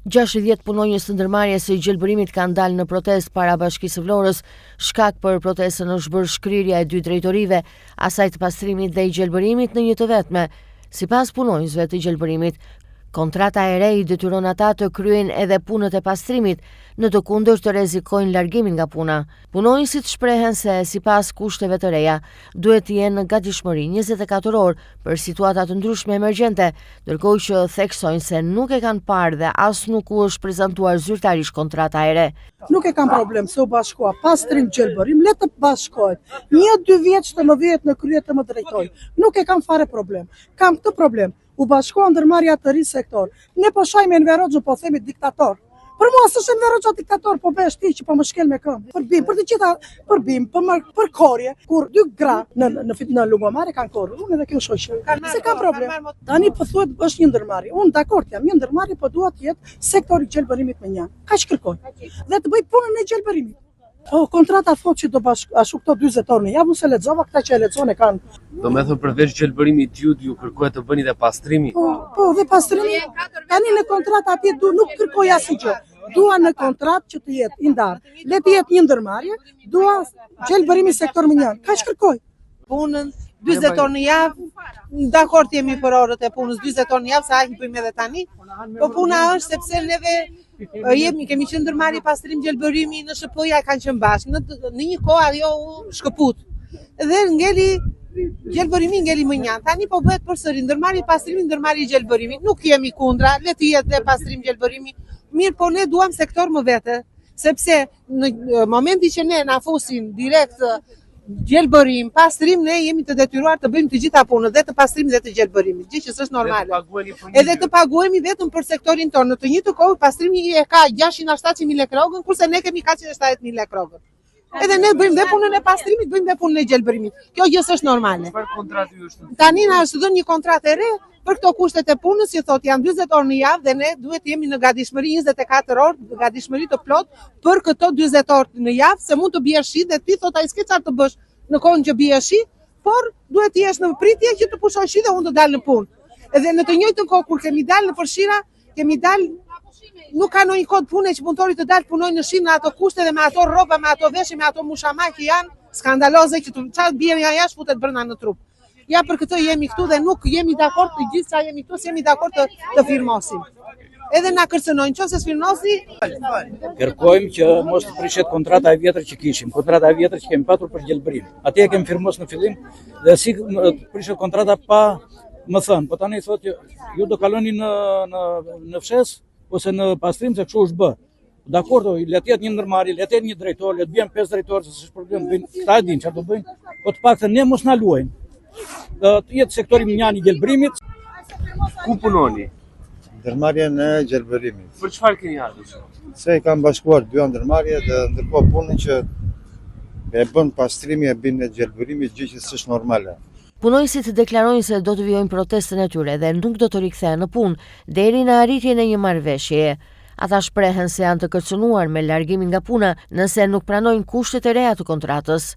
60 punonjës të ndërmarrjes së gjelbërimit kanë dalë në protestë para Bashkisë së Vlorës. Shkak për protestën është bërë shkrirja e 2 drejtorive, asaj të pastrimit dhe i gjelbërimit në një të vetme. Sipas punonjësve të gjelbërimit, kontrata e re i detyron ata të kryejnë edhe punët e pastrimit, në të kundërt të rrezikojnë largimin nga puna. Punonjësit shprehen se sipas kushteve të reja duhet të jenë në gatishmëri 24 orë për situata të ndryshme emergjente, ndërkohë që theksojnë se nuk e kanë parë dhe as nuk u është prezantuar zyrtarisht kontrata e re. Nuk e kam problem se u bashkoa pastrim gjelbërim, le të bashkohet. 1-2 vjet të më vjet në krye të më drejtoj. Nuk e kam fare problem. Kam këtë problem. U bashkoa ndërmarrja të ri sektor. Ne po shajmë Enver Hoxhën, po themi diktator. Për mua s'është Enver Hoxha diktator, po bëhesh ti që po më shkel me këmbë. Për bim, për të gjitha, për bim, për korje, kur 2 gra në lungomare kanë korë, unë edhe kjo shoqë. Se ka problem. Tani po thuhet është një ndërmarrje. Unë dakord jam, një ndërmarrje, po dua të jetë sektori i gjelbërimit me një. Kaq kërkoj. Dhe të bëj punën e gjelbërimit. Kontrata thotë që do ashtu këto 40 orë në javë, unë se lexova, këta që e lexon e kanë. Do me thënë përveç gjelbërimit ju kërkohet të bëni dhe pastrimi? Po, dhe pastrimi. Tani në kontratë atje nuk kërkoj asgjë. Dua në kontratë që të jetë i ndarë. Le të jetë një ndërmarrje, dua gjelbërimi sektor me një. Kaq kërkoj. Punën 40 orë në javë, dakord jemi për orët e punës 40 orë në javë, sa i bëjmë edhe tani. Po puna është sepse neve kemi qenë ndërmarrje pastrim gjelbërimi në SHP-ja kanë qenë bashkë. Në një kohë ajo shkëput. Dhe ngeli gjelbërimi ngeli më njanë. Tani po bëhet përsëri ndërmarrje pastrimi, ndërmarrje gjelbërimi. Nuk jemi kundra, le të jetë dhe pastrim gjelbërimi. Mirë, po ne duam sektor më vete, sepse në momenti që ne na fusin direkt gjelbërim, pastrim, ne jemi të detyruar të bëjmë të gjitha punët, dhe të pastrimit dhe të gjelbërimit, gjë që s'është normale. Edhe të paguhemi vetëm për sektorin tonë. Në të njëjtën kohë pastrimi e ka 600-700.000 lekë rrogën, kurse ne kemi 470.000 lekë rrogën. Edhe ne bëjmë dhe punën e pastrimit, bëjmë dhe punën e gjelbërimit. Kjo gjë s'është normale. Tani na është dhënë një kontratë e re për këto kushtet e punës, që thotë janë 40 orë në javë dhe ne duhet të jemi në gatishmëri 24 orë, gatishmëri të plot për këto 40 orë në javë, se mund të bie shi dhe ti thotë ai s'ke çfarë të bësh në kohën që bie shi, por duhet të jesh në pritje që të pushon shi dhe unë të dal në punë. Edhe në të njëjtën kohë kur kemi dalë në përfshira, kemi dalë nuk ka ndonjë kod pune që punëtorit të dalë punojnë në shi në ato kushte dhe me ato rroba, me ato veshje, me ato mushamaj që janë skandaloze, që çfarë bie nga jashtë futet brenda në trup. Ja, për këtë jemi këtu dhe nuk jemi dakord të gjithë sa jemi këtu, jemi dakord të firmosim. Edhe na kërcënojnë, nëse s'firmosi. Kërkojmë që mos të prishet kontrata e vjetër që kishim, kontrata e vjetër që kemi patur për gjelbërim. Atje kemi firmos në fillim dhe si prishet kontrata pa më thënë, po tani thotë që ju do kaloni në fshes ose në pastrim se kështu është bë. Dakord, le të jetë një ndërmarrje, le të jetë një drejtor, le të bëjmë 5 drejtorë, se s'është problem, ta e dinë çfarë do bëjnë, po të paktën ne mos na luajnë. Të jetë sektori minjani i gjelbërimit. Ku punoni? Ndërmarrje në gjelbërimit. Për çfarë keni ardhur? Se i kanë bashkuar 2 ndërmarrje dhe ndërkohë punën që e bën pastrimi e bën në gjelbërimit, gjë që s'është normale. Punonjësit deklarojnë se do të vijojnë protestën e tyre dhe nuk do të rikthehen në punë deri në arritjen e një marrëveshjeje. Ata shprehen se janë të kërcënuar me largimin nga puna nëse nuk pranojnë kushtet e reja të kontratës.